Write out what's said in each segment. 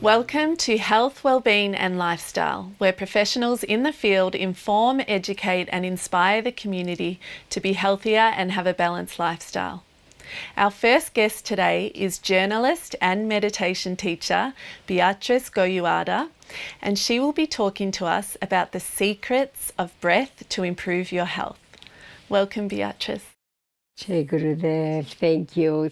Welcome to Health, Wellbeing and Lifestyle, where professionals in the field inform, educate and inspire the community to be healthier and have a balanced lifestyle. Our first guest today is journalist and meditation teacher Beatriz Goyoaga, and she will be talking to us about the secrets of breath to improve your health. Welcome, Beatriz. Jai Gurudev, thank you.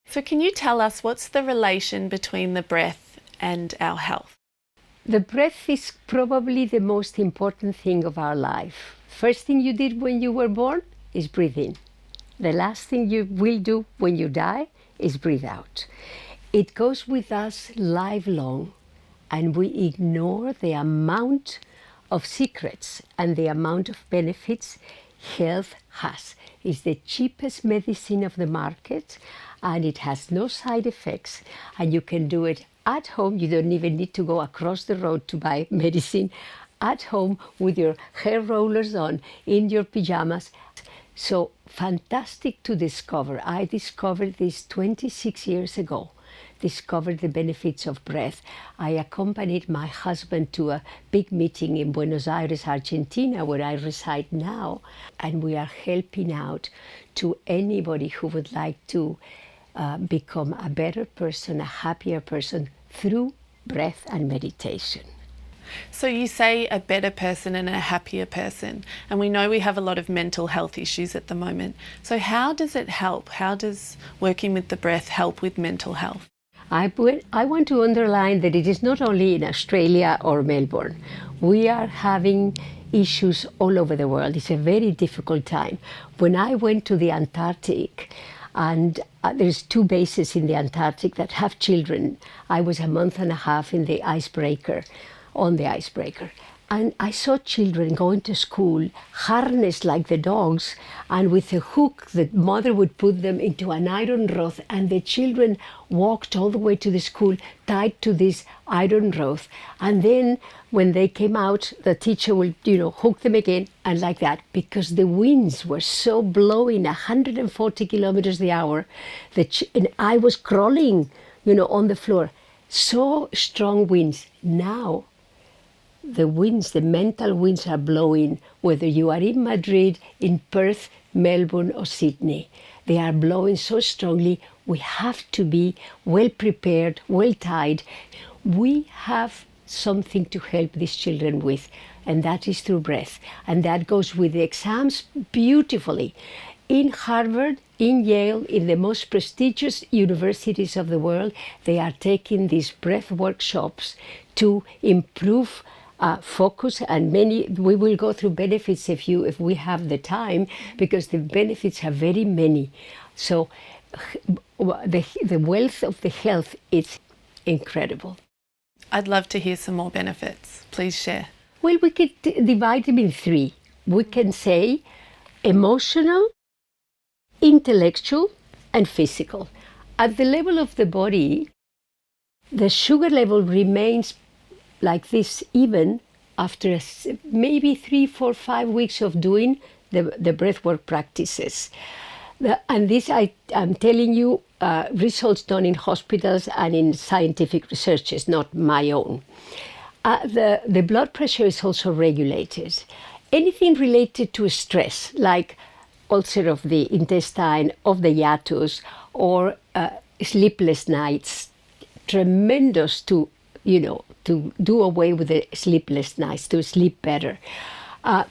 So can you tell us what's the relation between the breath and our health? The breath is probably the most important thing of our life. First thing you did when you were born is breathe in. The last thing you will do when you die is breathe out. It goes with us lifelong, and we ignore the amount of secrets and the amount of benefits health has. It's the cheapest medicine of the market, and it has no side effects, and you can do it at home. You don't even need to go across the road to buy medicine. At home with your hair rollers on, in your pajamas. So fantastic to discover. I discovered this 26 years ago. Discovered the benefits of breath. I accompanied my husband to a big meeting in Buenos Aires, Argentina, where I reside now. And we are helping out to anybody who would like to become a better person, a happier person through breath and meditation. So you say a better person and a happier person, and we know we have a lot of mental health issues at the moment. So how does it help? How does working with the breath help with mental health? I want to underline that it is not only in Australia or Melbourne. We are having issues all over the world. It's a very difficult time. When I went to the Antarctic, and there's 2 bases in the Antarctic that have children. I was a month and a half in the icebreaker, on the icebreaker. And I saw children going to school harnessed like the dogs, and with a hook the mother would put them into an iron rod, and the children walked all the way to the school tied to this iron rod. And then when they came out, the teacher would, hook them again, and like that, because the winds were so blowing 140 kilometers an hour. And I was crawling, on the floor. So strong winds. Now, the winds, the mental winds are blowing, whether you are in Madrid, in Perth, Melbourne or Sydney. They are blowing so strongly. We have to be well prepared, well tied. We have something to help these children with, and that is through breath. And that goes with the exams beautifully. In Harvard, in Yale, in the most prestigious universities of the world, they are taking these breath workshops to improve focus, and we will go through benefits if we have the time, because the benefits are very many. So the wealth of the health is incredible. I'd love to hear some more benefits. Please share. Well, we could divide them in 3. We can say emotional, intellectual and physical. At the level of the body, the sugar level remains like this even after maybe 3, 4, 5 weeks of doing the breathwork practices. And this I'm telling you, results done in hospitals and in scientific researches, not my own. The blood pressure is also regulated. Anything related to stress, like ulcer of the intestine, of the hiatus, or sleepless nights, tremendous to do away with the sleepless nights, to sleep better.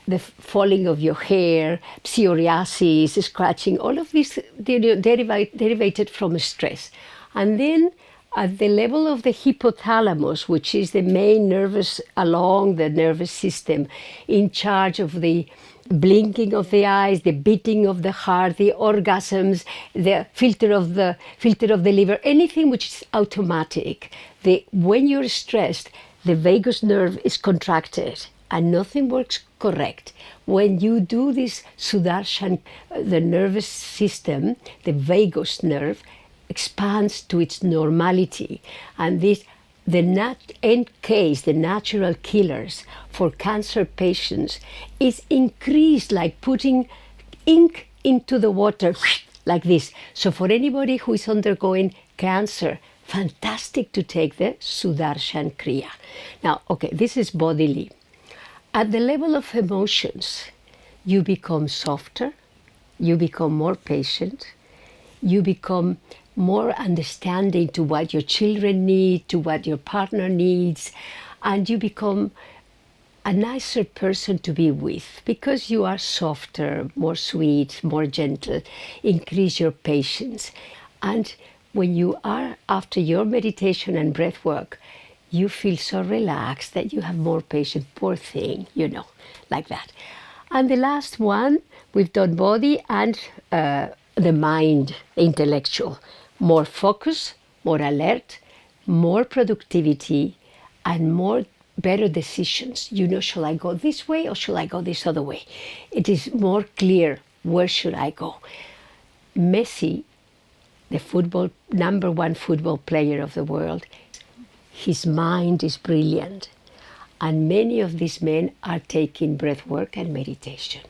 The falling of your hair, psoriasis, scratching, all of these derivated from stress. And then at the level of the hypothalamus, which is the main nervous along the nervous system, in charge of the blinking of the eyes, the beating of the heart, the orgasms, the filter of the liver, anything which is automatic. When you're stressed, the vagus nerve is contracted and nothing works correct. When you do this Sudarshan, the nervous system, the vagus nerve, expands to its normality, and the NKs, the natural killers for cancer patients, is increased like putting ink into the water like this. So for anybody who is undergoing cancer, fantastic to take the Sudarshan Kriya. Now, okay, this is bodily. At the level of emotions, you become softer, you become more patient, you become more understanding to what your children need, to what your partner needs, and you become a nicer person to be with because you are softer, more sweet, more gentle, increase your patience. And when you are after your meditation and breath work, you feel so relaxed that you have more patience, poor thing, like that. And the last one, we've done body and the mind, intellectual. More focus, more alert, more productivity, and more better decisions. Shall I go this way or shall I go this other way? It is more clear, where should I go? Messi, the number one football player of the world, his mind is brilliant. And many of these men are taking breath work and meditation.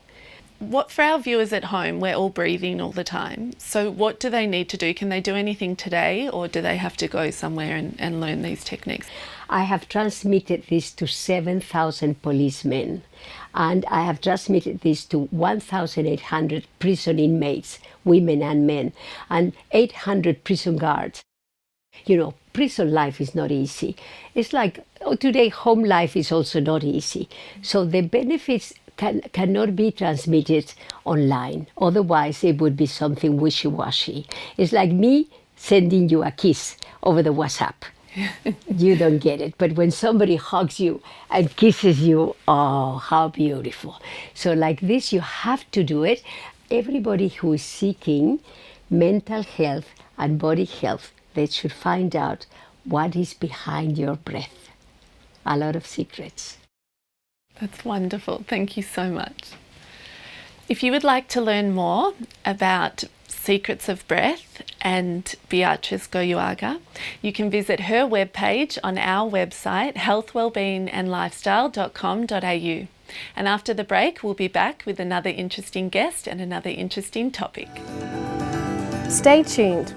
What for our viewers at home, we're all breathing all the time. So what do they need to do? Can they do anything today, or do they have to go somewhere and learn these techniques? I have transmitted this to 7,000 policemen, and I have transmitted this to 1,800 prison inmates, women and men, and 800 prison guards. Prison life is not easy. It's like today home life is also not easy. So the benefits cannot be transmitted online. Otherwise, it would be something wishy-washy. It's like me sending you a kiss over the WhatsApp. You don't get it. But when somebody hugs you and kisses you, oh, how beautiful. So like this, you have to do it. Everybody who is seeking mental health and body health, they should find out what is behind your breath. A lot of secrets. That's wonderful. Thank you so much. If you would like to learn more about secrets of breath and Beatriz Goyoaga, you can visit her webpage on our website, healthwellbeingandlifestyle.com.au. And after the break, we'll be back with another interesting guest and another interesting topic. Stay tuned.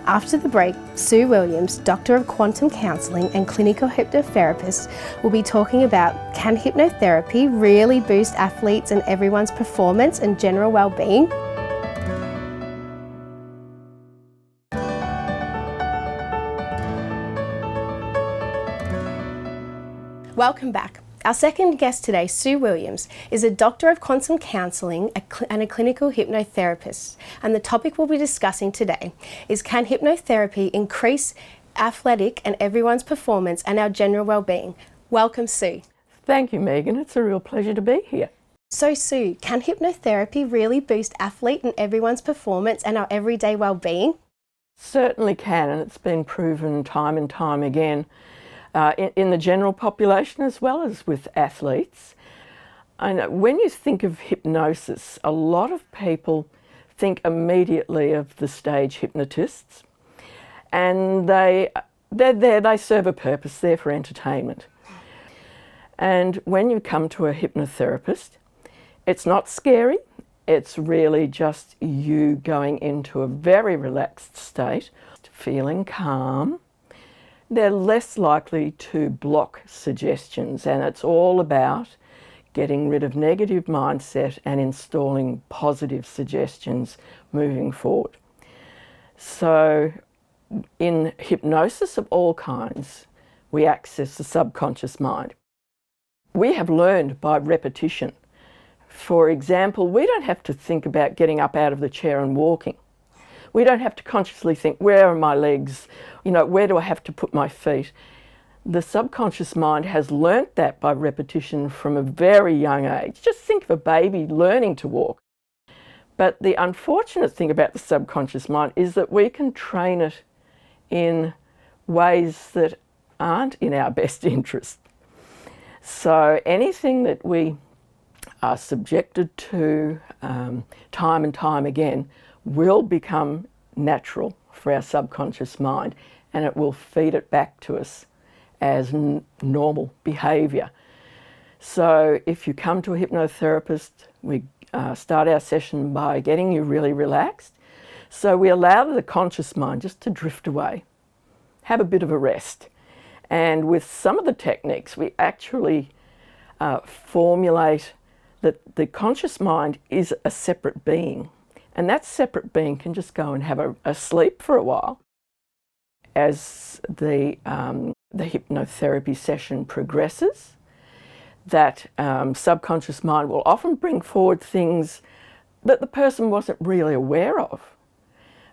After the break, Sue Williams, Doctor of Quantum Counselling and Clinical Hypnotherapist, will be talking about, can hypnotherapy really boost athletes and everyone's performance and general well-being? Welcome back. Our second guest today, Sue Williams, is a Doctor of Quantum Counselling and a clinical hypnotherapist. And the topic we'll be discussing today is, can hypnotherapy increase athletic and everyone's performance and our general well-being? Welcome, Sue. Thank you, Megan. It's a real pleasure to be here. So, Sue, can hypnotherapy really boost athlete and everyone's performance and our everyday well-being? Certainly can, and it's been proven time and time again. In the general population as well as with athletes. And when you think of hypnosis, a lot of people think immediately of the stage hypnotists, and they're there, they serve a purpose, they're for entertainment. And when you come to a hypnotherapist, it's not scary, it's really just you going into a very relaxed state, feeling calm. They're less likely to block suggestions, and it's all about getting rid of negative mindset and installing positive suggestions moving forward. So in hypnosis of all kinds, we access the subconscious mind. We have learned by repetition. For example, we don't have to think about getting up out of the chair and walking. We don't have to consciously think, where are my legs? Where do I have to put my feet? The subconscious mind has learnt that by repetition from a very young age. Just think of a baby learning to walk. But the unfortunate thing about the subconscious mind is that we can train it in ways that aren't in our best interest. So anything that we are subjected to time and time again will become natural for our subconscious mind, and it will feed it back to us as normal behaviour. So if you come to a hypnotherapist, we start our session by getting you really relaxed. So we allow the conscious mind just to drift away. have a bit of a rest. And with some of the techniques, we actually formulate that the conscious mind is a separate being. And that separate being can just go and have a sleep for a while. As the hypnotherapy session progresses, that subconscious mind will often bring forward things that the person wasn't really aware of.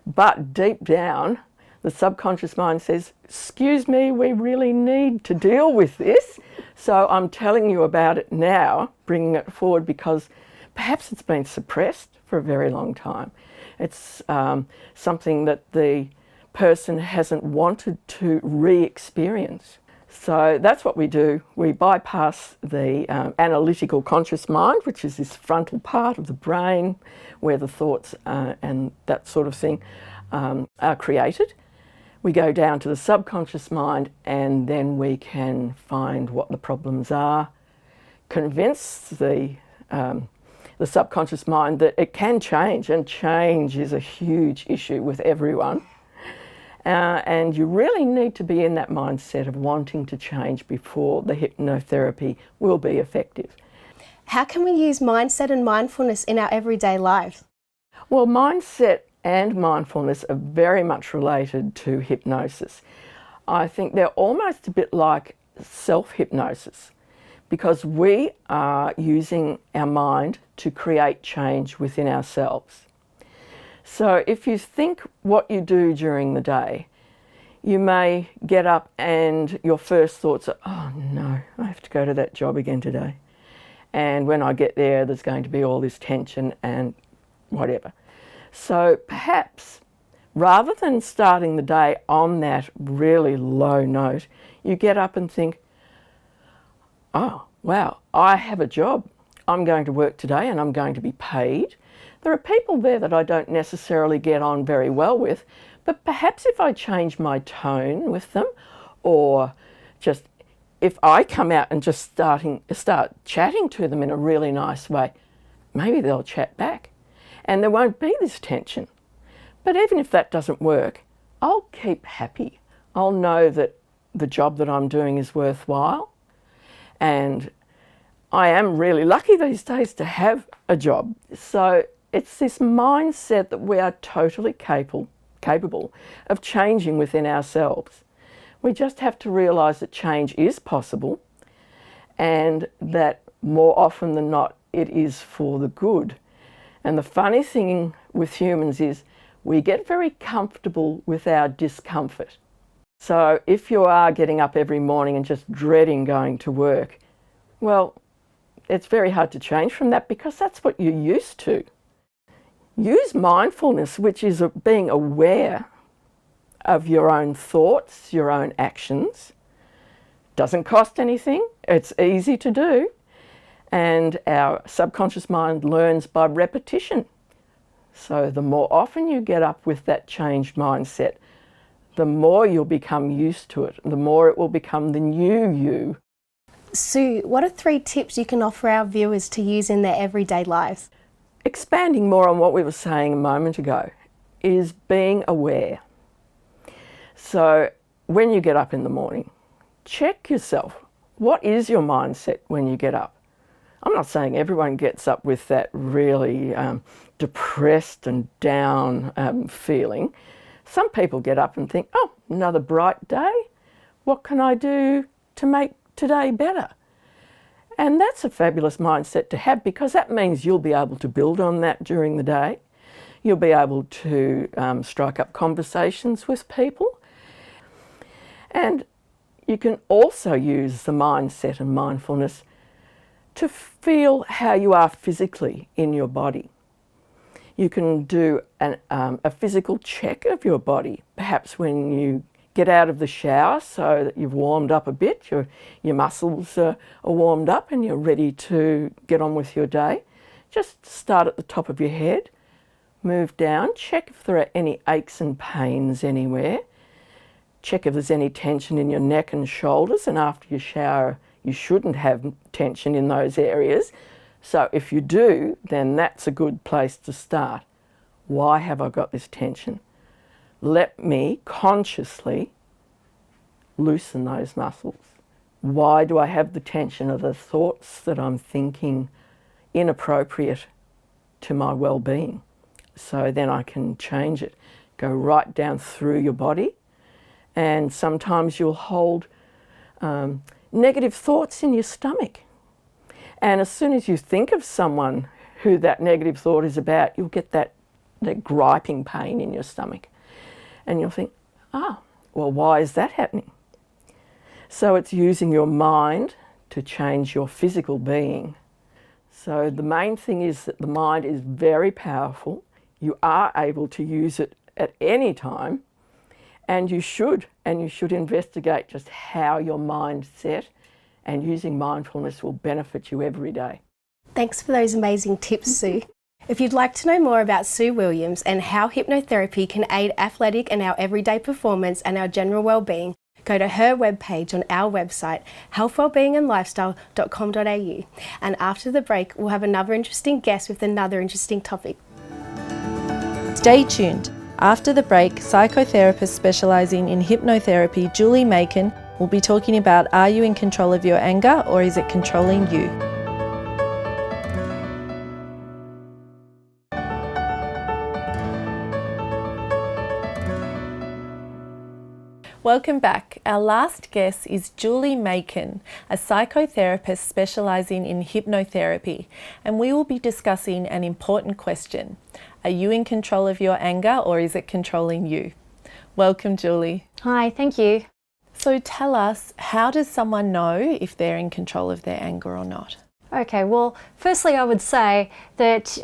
But deep down, the subconscious mind says, excuse me, we really need to deal with this. So I'm telling you about it now, bringing it forward because perhaps it's been suppressed for a very long time. It's something that the person hasn't wanted to re-experience. So that's what we do. We bypass the analytical conscious mind, which is this frontal part of the brain where the thoughts and that sort of thing are created. We go down to the subconscious mind and then we can find what the problems are, convince the subconscious mind that it can change, and change is a huge issue with everyone. And you really need to be in that mindset of wanting to change before the hypnotherapy will be effective. How can we use mindset and mindfulness in our everyday lives? Well, mindset and mindfulness are very much related to hypnosis. I think they're almost a bit like self-hypnosis because we are using our mind to create change within ourselves. So if you think what you do during the day, you may get up and your first thoughts are, oh no, I have to go to that job again today. And when I get there, there's going to be all this tension and whatever. So perhaps rather than starting the day on that really low note, you get up and think, oh, wow, I have a job. I'm going to work today and I'm going to be paid. There are people there that I don't necessarily get on very well with, but perhaps if I change my tone with them, or just if I come out and just start chatting to them in a really nice way, maybe they'll chat back and there won't be this tension. But even if that doesn't work, I'll keep happy. I'll know that the job that I'm doing is worthwhile, and I am really lucky these days to have a job. So it's this mindset that we are totally capable of changing within ourselves. We just have to realise that change is possible and that more often than not it is for the good. And the funny thing with humans is we get very comfortable with our discomfort. So if you are getting up every morning and just dreading going to work, well, it's very hard to change from that because that's what you're used to. Use mindfulness, which is being aware of your own thoughts, your own actions. Doesn't cost anything, it's easy to do, and our subconscious mind learns by repetition. So the more often you get up with that changed mindset, the more you'll become used to it, the more it will become the new you. Sue, what are 3 tips you can offer our viewers to use in their everyday lives? Expanding more on what we were saying a moment ago is being aware. So when you get up in the morning, check yourself. What is your mindset when you get up? I'm not saying everyone gets up with that really depressed and down feeling. Some people get up and think, oh, another bright day. What can I do to make today better? And that's a fabulous mindset to have because that means you'll be able to build on that during the day. You'll be able to strike up conversations with people. And you can also use the mindset and mindfulness to feel how you are physically in your body. You can do a physical check of your body, perhaps when you get out of the shower so that you've warmed up a bit, your muscles are warmed up and you're ready to get on with your day. Just start at the top of your head, move down, check if there are any aches and pains anywhere, check if there's any tension in your neck and shoulders, and after you shower you shouldn't have tension in those areas. So if you do, then that's a good place to start. Why have I got this tension? Let me consciously loosen those muscles. Why do I have the tension? Are the thoughts that I'm thinking inappropriate to my well-being? So then I can change it. Go right down through your body, and sometimes you'll hold negative thoughts in your stomach. And as soon as you think of someone who that negative thought is about, you'll get that griping pain in your stomach. And you'll think, well, why is that happening? So it's using your mind to change your physical being. So the main thing is that the mind is very powerful. You are able to use it at any time, and you should investigate just how your mind's set, and using mindfulness will benefit you every day. Thanks for those amazing tips, Sue. If you'd like to know more about Sue Williams and how hypnotherapy can aid athletic and our everyday performance and our general well-being, go to her webpage on our website, healthwellbeingandlifestyle.com.au. And after the break, we'll have another interesting guest with another interesting topic. Stay tuned. After the break, psychotherapist specialising in hypnotherapy Julie Makin will be talking about, are you in control of your anger or is it controlling you? Welcome back. Our last guest is Julie Makin, a psychotherapist specialising in hypnotherapy, and we will be discussing an important question. Are you in control of your anger or is it controlling you? Welcome, Julie. Hi, thank you. So tell us, how does someone know if they're in control of their anger or not? Okay, well, firstly I would say that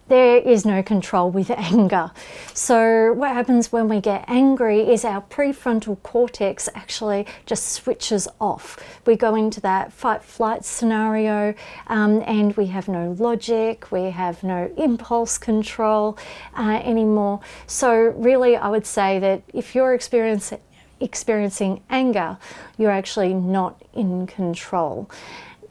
there is no control with anger. So what happens when we get angry is our prefrontal cortex actually just switches off. We go into that fight-flight scenario and we have no logic, we have no impulse control anymore. So really I would say that if you're experiencing anger, you're actually not in control.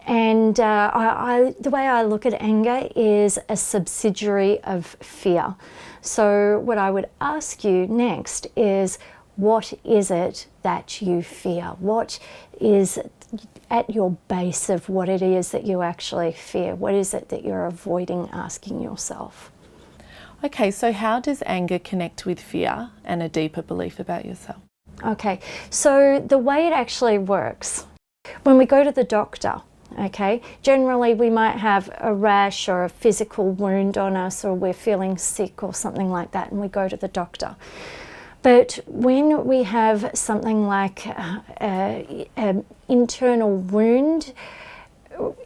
And the way I look at anger is a subsidiary of fear. So what I would ask you next is, what is it that you fear? What is at your base of what it is that you actually fear? What is it that you're avoiding asking yourself? Okay, so how does anger connect with fear and a deeper belief about yourself? Okay, so the way it actually works, when we go to the doctor, okay, generally we might have a rash or a physical wound on us, or we're feeling sick or something like that, and we go to the doctor. But when we have something like an internal wound,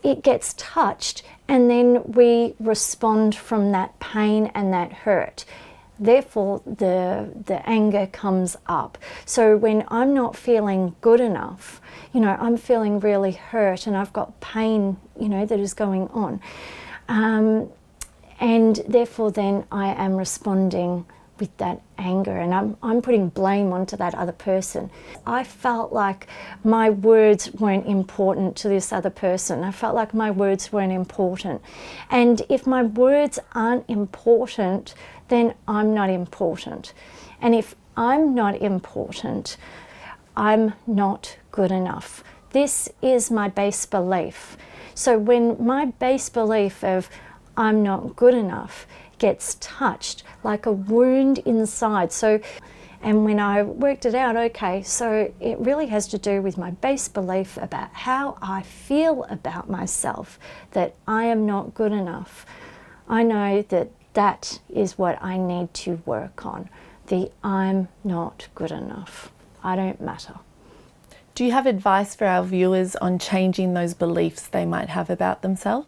it gets touched and then we respond from that pain and that hurt. Therefore, the anger comes up. So when I'm not feeling good enough, you know, I'm feeling really hurt and I've got pain, you know, that is going on. And therefore then I am responding with that anger, and I'm putting blame onto that other person. I felt like my words weren't important to this other person. I felt like my words weren't important. And if my words aren't important, then I'm not important. And if I'm not important, I'm not good enough. This is my base belief. So when my base belief of I'm not good enough gets touched like a wound inside. So, and when I worked it out, okay, so it really has to do with my base belief about how I feel about myself, that I am not good enough. I know that that is what I need to work on. The I'm not good enough. I don't matter. Do you have advice for our viewers on changing those beliefs they might have about themselves?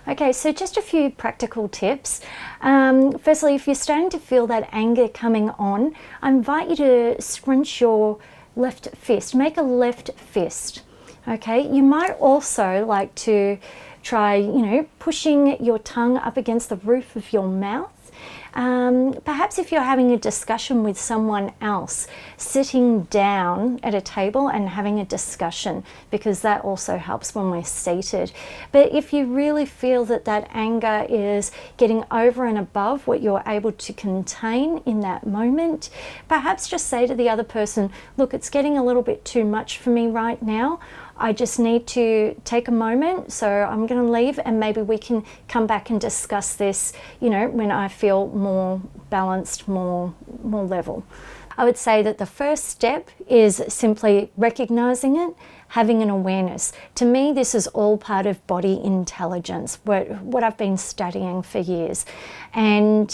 Okay, so just a few practical tips. Firstly, if you're starting to feel that anger coming on, I invite you to scrunch your left fist. Make a left fist. Okay, you might also like to try, you know, pushing your tongue up against the roof of your mouth Perhaps if you're having a discussion with someone else, sitting down at a table and having a discussion, because that also helps when we're seated. But if you really feel that that anger is getting over and above what you're able to contain in that moment, perhaps just say to the other person, look, it's getting a little bit too much for me right now. I just need to take a moment, so I'm going to leave, and maybe we can come back and discuss this, you know, when I feel more balanced, more level. I would say that the first step is simply recognizing it, having an awareness. To me, this is all part of body intelligence, what I've been studying for years. And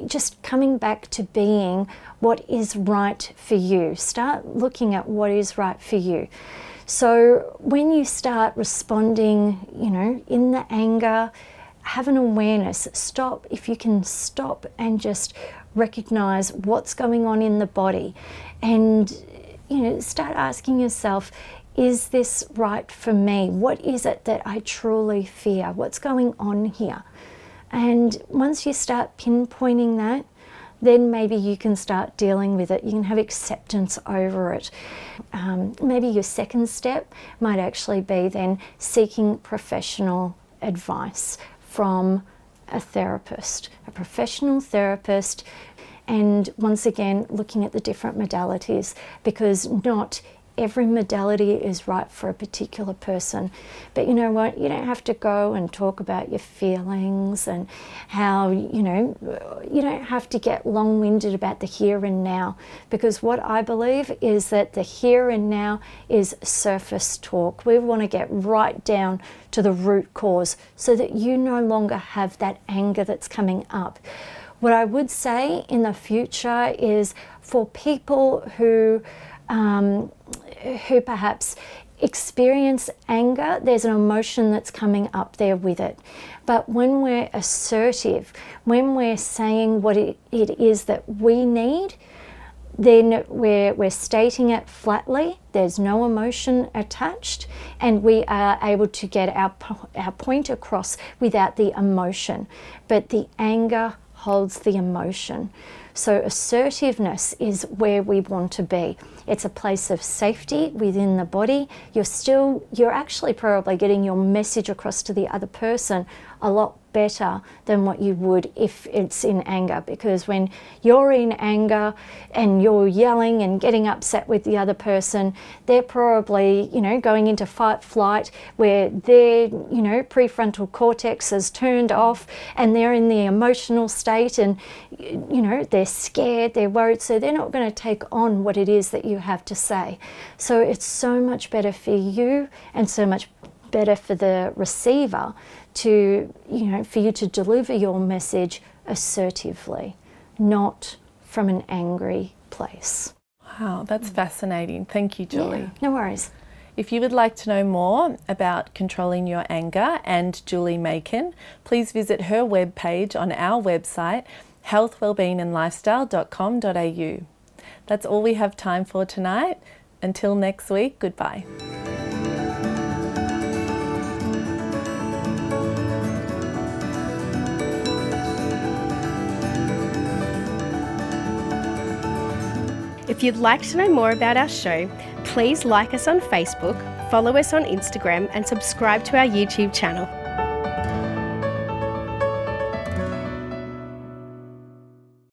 just coming back to being what is right for you. Start looking at what is right for you. So when you start responding, you know, in the anger, have an awareness. Stop, if you can stop and just recognize what's going on in the body, and, you know, start asking yourself, is this right for me? What is it that I truly fear? What's going on here? And once you start pinpointing that, then maybe you can start dealing with it. You can have acceptance over it. Maybe your second step might actually be then seeking professional advice from a therapist, a professional therapist, and once again, looking at the different modalities, because not every modality is right for a particular person. But you know what? You don't have to go and talk about your feelings and how, you know, you don't have to get long-winded about the here and now, because what I believe is that the here and now is surface talk. We want to get right down to the root cause so that you no longer have that anger that's coming up. What I would say in the future is for people who perhaps experience anger, there's an emotion that's coming up there with it. But when we're assertive, when we're saying what it is that we need, then we're stating it flatly, there's no emotion attached, and we are able to get our point across without the emotion. But the anger holds the emotion. So assertiveness is where we want to be. It's a place of safety within the body. You're actually probably getting your message across to the other person a lot better than what you would if it's in anger, because when you're in anger and you're yelling and getting upset with the other person, they're probably, you know, going into fight flight, where their, you know, prefrontal cortex is turned off and they're in the emotional state, and, you know, they're scared, they're worried, so they're not going to take on what it is that you have to say. So it's so much better for you and so much better for the receiver to, you know, for you to deliver your message assertively, not from an angry place. Wow, that's fascinating. Thank you, Julie. Yeah, no worries. If you would like to know more about controlling your anger and Julie Makin, please visit her webpage on our website, healthwellbeingandlifestyle.com.au. That's all we have time for tonight. Until next week, goodbye. If you'd like to know more about our show, please like us on Facebook, follow us on Instagram, and subscribe to our YouTube channel.